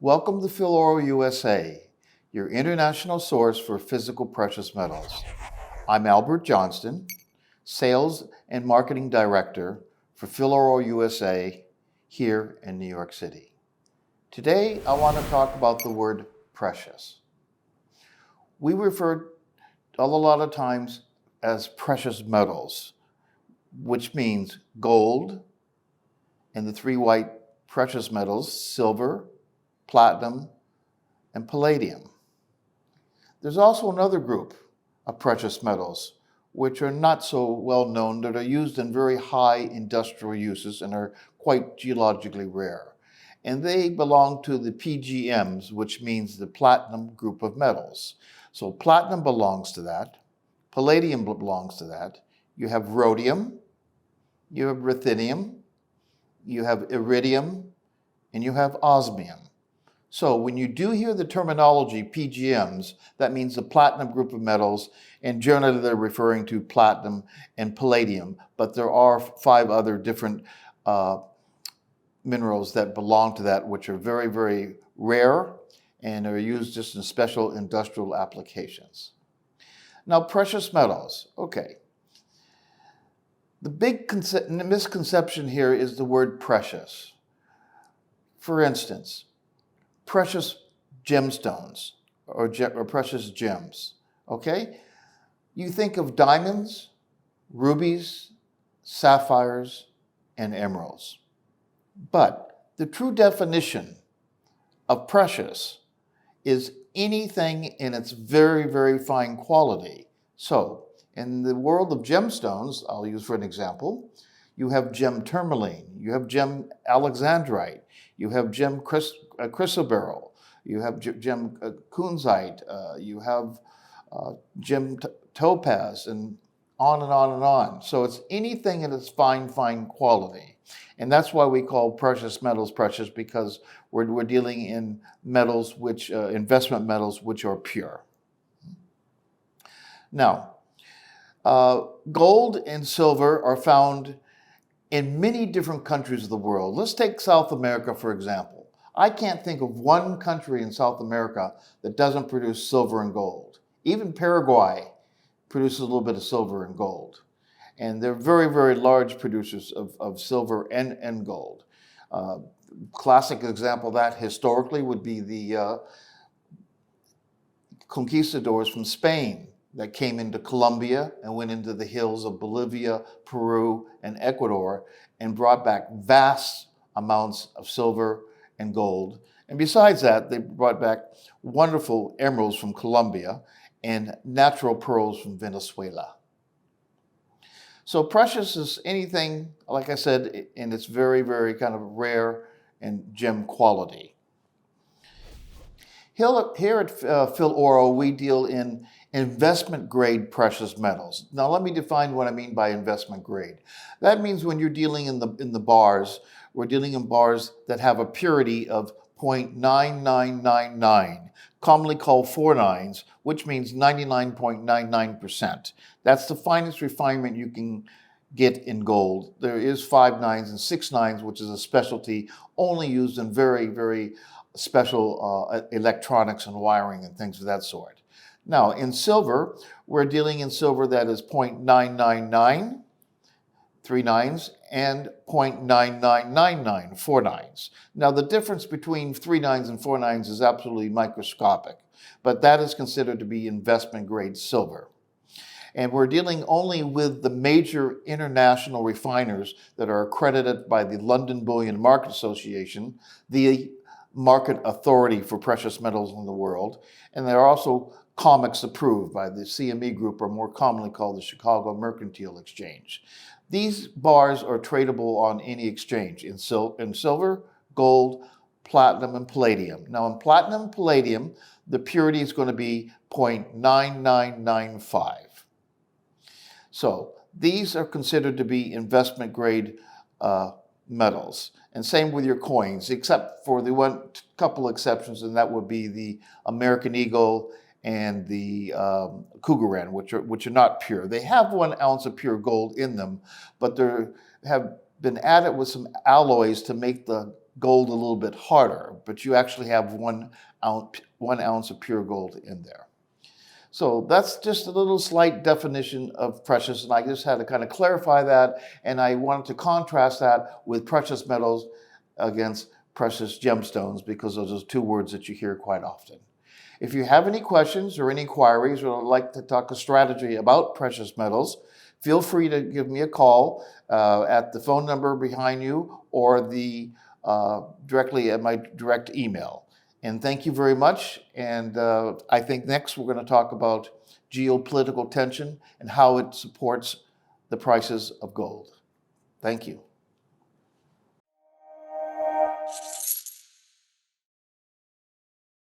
Welcome to philoro USA, your international source for physical precious metals. I'm Albert Johnston, Sales and Marketing Director for philoro USA here in New York City. Today, I want to talk about the word precious. We refer a lot of times as precious metals, which means gold and the three white precious metals, silver, platinum, and palladium. There's also another group of precious metals which are not so well known, that are used in very high industrial uses and are quite geologically rare. And they belong to the PGMs, which means the platinum group of metals. So platinum belongs to that, palladium belongs to that. You have rhodium, you have ruthenium, you have iridium, and you have osmium. So when you do hear the terminology PGMs, that means the platinum group of metals, and generally they're referring to platinum and palladium, but there are 5 other different minerals that belong to that, which are very, very rare and are used just in special industrial applications. Now, precious metals, okay. The big misconception here is the word precious. For instance, precious gemstones or precious gems, okay? You think of diamonds, rubies, sapphires, and emeralds. But the true definition of precious is anything in its very, very fine quality. So, in the world of gemstones, I'll use for an example, you have gem tourmaline, you have gem alexandrite, you have gem chrysoberyl, you have gem kunzite, you have gem topaz, and on and on and on. So it's anything in its fine, fine quality. And that's why we call precious metals precious, because we're dealing in metals which, investment metals, which are pure. Now, gold and silver are found in many different countries of the world. Let's take South America, for example. I can't think of one country in South America that doesn't produce silver and gold. Even Paraguay produces a little bit of silver and gold. And they're very, very large producers of silver and gold. Classic example of that historically would be the conquistadors from Spain that came into Colombia and went into the hills of Bolivia, Peru, and Ecuador and brought back vast amounts of silver and gold. And besides that, they brought back wonderful emeralds from Colombia and natural pearls from Venezuela. So precious is anything, like I said, in its very, very kind of rare and gem quality. Here at philoro, we deal in investment grade precious metals. Now let me define what I mean by investment grade. That means when you're dealing in the bars, we're dealing in bars that have a purity of 0.9999, commonly called 4 nines, which means 99.99%. That's the finest refinement you can get in gold. There is 5 nines and 6 nines, which is a specialty only used in very, very special electronics and wiring and things of that sort. Now, in silver, we're dealing in silver that is 0.999, 3 nines, and 0.9999, 4 nines. Now, the difference between 3 nines and 4 nines is absolutely microscopic, but that is considered to be investment grade silver. And we're dealing only with the major international refiners that are accredited by the London Bullion Market Association, the market authority for precious metals in the world, and they're also COMEX approved by the CME Group, or more commonly called the Chicago Mercantile Exchange. These bars are tradable on any exchange in silver, gold, platinum, and palladium. Now in platinum and palladium, the purity is going to be 0.9995. So these are considered to be investment grade metals. And same with your coins, except for the couple exceptions, and that would be the American Eagle and the Cougaran, which are not pure. They have 1 ounce of pure gold in them, but they have been added with some alloys to make the gold a little bit harder, but you actually have 1 ounce of pure gold in there. So that's just a little slight definition of precious, and I just had to kind of clarify that, and I wanted to contrast that with precious metals against precious gemstones, because those are two words that you hear quite often. If you have any questions or any inquiries, or would like to talk a strategy about precious metals, feel free to give me a call at the phone number behind you, or directly at my direct email. And thank you very much. And I think next we're going to talk about geopolitical tension and how it supports the prices of gold. Thank you.